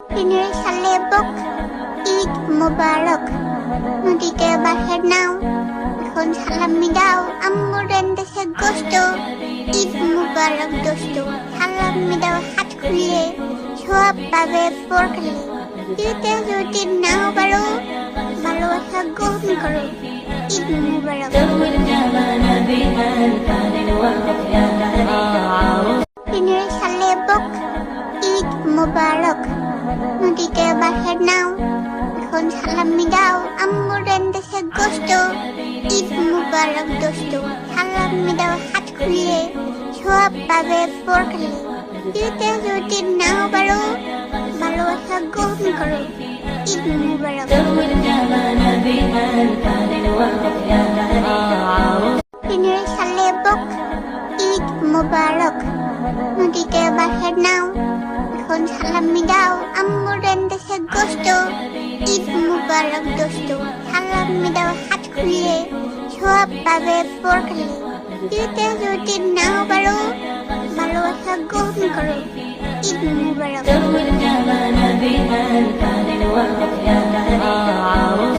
দিনের সালে বক, ঈদ মোবারক। নদীতে বাঁশের নাও, এখন সালামি দাও। আম্মুর দেশে গোস্ত, ঈদ মোবারক দোস্ত। সালামি দাও হাত খুলে, সব পাবে পরকালে। দিতে যদি নাও পারো, ভালোবাসা গ্রহণ করো। ঈদ মোবারক। দিনের সালে বক, ঈদ মোবারক। নদীতে বাঁশের নাও, এখন সালামি দাও। আম্মুর দেশে গোস্ত, ঈদ মোবারক দোস্ত। সালামি দাও হাত খুলে, সব পাবে পরকালে। দিতে যদি নাও পারো, ভালোবাসা গ্রহণ করো। ঈদ মোবারক। দিনের সালে বক, ঈদ মোবারক। নদীতে বাঁশের নাও, এখন সালামি দাও। আম্মুর দেশে গোস্ত, ঈদ মোবারক দোস্ত। সালামি দাও হাত খুলে, সব পাবে পরকালে। দিতে যদি নাও পারো, ভালোবাসা গ্রহণ করো। ঈদ মোবারক।